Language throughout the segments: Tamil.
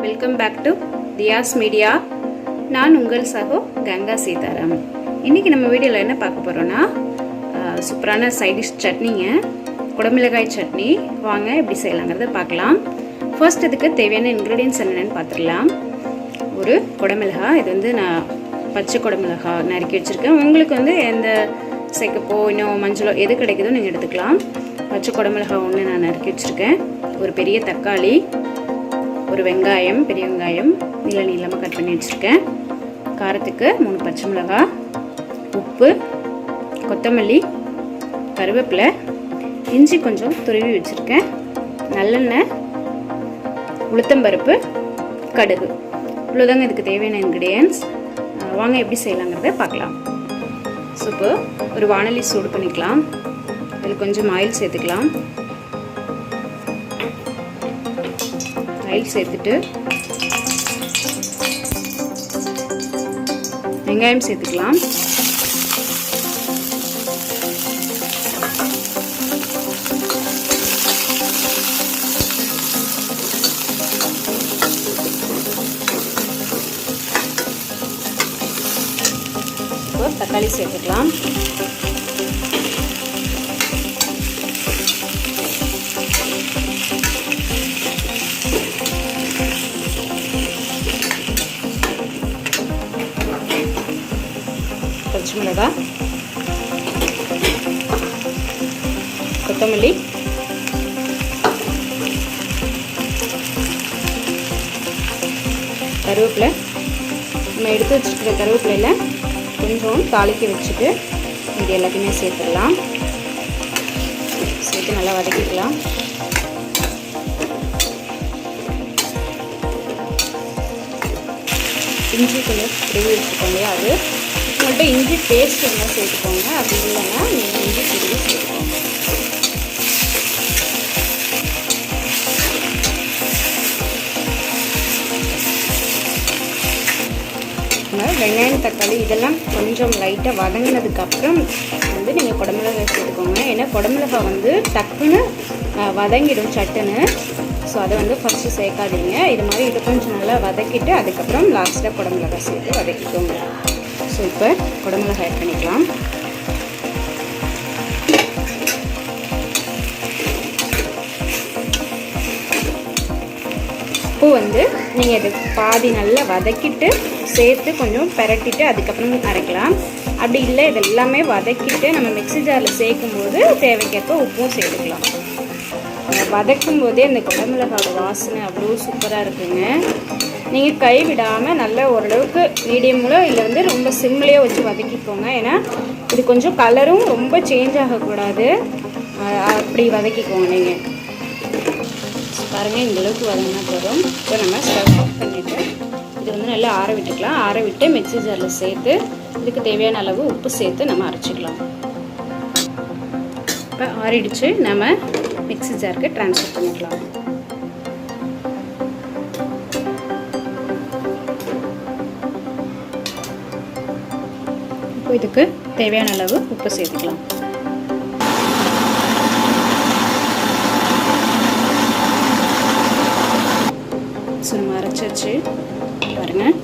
Welcome back to Thiyas media. நான் உங்கள் சகோ கங்கா சீதாராம். இன்றைக்கி நம்ம வீடியோவில் என்ன பார்க்க போகிறோன்னா சூப்பரான சைடிஷ் சட்னிங்க, குடமிளகாய் சட்னி. வாங்க எப்படி செய்யலாங்கிறத பார்க்கலாம். ஃபர்ஸ்ட் இதுக்கு தேவையான இன்க்ரீடியன்ஸ் என்னென்னு பார்த்துக்கலாம். ஒரு குடமிளகாய், இது வந்து நான் பச்சை குடமிளகாய் நறுக்கி வச்சுருக்கேன். உங்களுக்கு வந்து எந்த செக்கப்போ இன்னும் மஞ்சளோ எது கிடைக்குதோ நீங்கள் எடுத்துக்கலாம். பச்சை குடமிளகாய் ஒன்று நான் நறுக்கி வச்சுருக்கேன். ஒரு பெரிய தக்காளி, ஒரு வெங்காயம், பெரிய வெங்காயம் நீளமாக கட் பண்ணி வச்சுருக்கேன். காரத்துக்கு 3 பச்சை மிளகாய், உப்பு, கொத்தமல்லி, கருவேப்பிலை, இஞ்சி கொஞ்சம் துருவி வச்சுருக்கேன், நல்லெண்ணெய், உளுத்தம்பருப்பு, கடுகு. இவ்வளோதாங்க இதுக்கு தேவையான இன்க்ரீடியன்ஸ். வாங்க எப்படி செய்யலாங்கிறத பார்க்கலாம். ஸோ இப்போ ஒரு வாணலி சூடு பண்ணிக்கலாம். அதில் கொஞ்சம் ஆயில் சேர்த்துக்கலாம். ஆயில் சேர்த்துட்டு வெங்காயம் சேர்த்துக்கலாம். இப்போ தக்காளி சேர்த்துக்கலாம். பச்சை மிளகாய், கொத்தமல்லி, கருவேப்பிலை. நம்ம எடுத்து வச்சுருக்கிற கருவேப்பிலையில் கொஞ்சம் தாளிக்க வச்சுட்டு இது எல்லாத்தையுமே சேர்த்துடலாம். சேர்த்து நல்லா வதக்கிக்கலாம். இஞ்சி கொஞ்சம் துருவி வச்சுக்கோங்க. அது உங்கள்கிட்ட இஞ்சி பேஸ்ட் இருந்தால் சேர்த்துக்கோங்க. அப்படி இல்லைன்னா நீங்கள் இஞ்சி துருவி சேர்த்துக்கோங்க. வெங்காயம், தக்காளி இதெல்லாம் கொஞ்சம் லைட்டாக வதங்கினதுக்கப்புறம் வந்து நீங்கள் குடமிளகாய் சேர்த்துக்கோங்க. ஏன்னா குடமிளகாய் வந்து டக்குன்னு வதங்கிடும் சட்டுன்னு. ஸோ அதை வந்து ஃபஸ்ட்டு சேர்க்காதீங்க. இது மாதிரி இதை கொஞ்சம் நல்லா வதக்கிட்டு அதுக்கப்புறம் லாஸ்ட்டாக குடமிளகாய் சேர்த்து வதக்கிக்கோங்க. ஸோ இப்போ குடமிளகாய் ஆட் பண்ணிக்கலாம். உப்பு வந்து நீங்கள் இது பாதி நல்லா வதக்கிட்டு சேர்த்து கொஞ்சம் பெரட்டிட்டு அதுக்கப்புறம் அரைக்கலாம். அப்படி இல்லை இது எல்லாமே வதக்கிட்டு நம்ம மிக்ஸி ஜாரில் சேர்க்கும்போது தேவைக்கேற்ப உப்பும் சேர்த்துக்கலாம். வதக்கும் போதே அந்த குடமிளகாயோட வாசனை அவ்வளோ சூப்பராக இருக்குங்க. நீங்கள் கை விடாமல் நல்லா ஓரளவுக்கு மீடியமில் இல்லை வந்து ரொம்ப சிம்லேயே வச்சு வதக்கிக்கோங்க. ஏன்னா இது கொஞ்சம் கலரும் ரொம்ப சேஞ்ச் ஆகக்கூடாது. அப்படி வதக்கிக்கோங்க. நீங்கள் பாருங்கள், இந்தளவுக்கு வதங்கினா போதும். இப்போ நம்ம ஸ்டவ் ஆஃப் பண்ணிவிட்டு இது வந்து நல்லா ஆற விட்டுக்கலாம். ஆற விட்டு மிக்ஸி ஜாரில் சேர்த்து இதுக்கு தேவையான அளவு உப்பு சேர்த்து நம்ம அரைச்சிக்கலாம். இப்போ ஆறிடுச்சு. நம்ம மிக்ஸி ஜாருக்கு ட்ரான்ஸ்ஃபர் பண்ணிக்கலாம். இப்போ இதுக்கு தேவையான அளவு உப்பு சேர்த்துக்கலாம். ஸோ நம்ம அரைச்சாச்சு பாருங்கள்.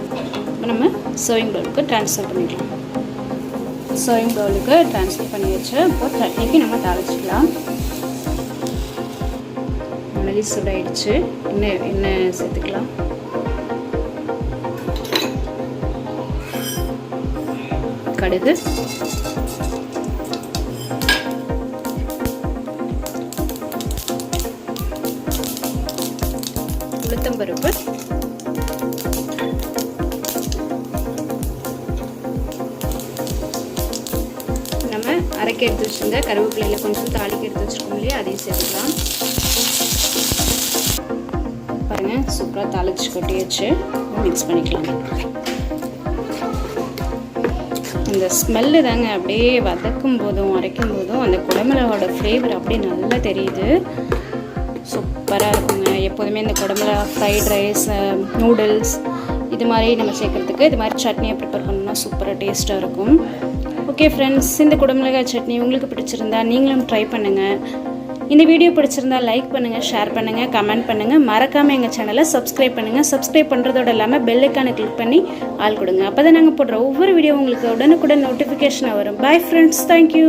இப்போ நம்ம சர்விங் பவுலுக்கு ட்ரான்ஸ்ஃபர் பண்ணிக்கலாம். சர்விங் பவுலுக்கு ட்ரான்ஸ்ஃபர் பண்ணி வச்சு இப்போ சட்னிக்கு நம்ம தாளிச்சிக்கலாம். மணலி சூடாயிடுச்சு. எண்ணெய் சேர்த்துக்கலாம். கடுகு, உளுத்தம்பருப்பு, நம்ம அரைக்க எடுத்து வச்சுருந்த கருவேப்பிலையில் கொஞ்சம் தாளிக்க எடுத்து வச்சுருக்கோம் இல்லையா, அதையும் சேர்த்துக்கலாம். பாருங்கள், சூப்பராக தாளிச்சு கொட்டியாச்சு. மிக்ஸ் பண்ணிக்கலாம். இந்த ஸ்மெல்லு தாங்க அப்படியே வதக்கும் போதும் அரைக்கும் போதும் அந்த குடமிளகாயோட ஃப்ளேவர் அப்படியே நல்லா தெரியுது. சூப்பராக இருக்குங்க. எப்போதுமே இந்த குடமிளகா ஃப்ரைட் ரைஸ், நூடுல்ஸ் இது மாதிரி நம்ம சேர்க்குறதுக்கு இது மாதிரி சட்னியை ப்ரிப்பேர் பண்ணோம்னா சூப்பராக டேஸ்ட்டாக இருக்கும். ஓகே ஃப்ரெண்ட்ஸ், இந்த குடமிளகாய் சட்னி உங்களுக்கு பிடிச்சிருந்தா நீங்களும் ட்ரை பண்ணுங்கள். இந்த வீடியோ பிடிச்சிருந்தா லைக் பண்ணுங்கள், ஷேர் பண்ணுங்கள், கமெண்ட் பண்ணுங்கள். மறக்காமல் எங்கள் சேனலை சப்ஸ்கிரைப் பண்ணுங்கள். சப்ஸ்கிரைப் பண்ணுறதோடு இல்லாமல் பெல் ஐக்கானை கிளிக் பண்ணி ஆள் கொடுங்க. அப்போ தான் நாங்கள் போடுற ஒவ்வொரு வீடியோ உங்களுக்கு உடனுக்குடன் நோட்டிஃபிகேஷனாக வரும். Bye friends, thank you.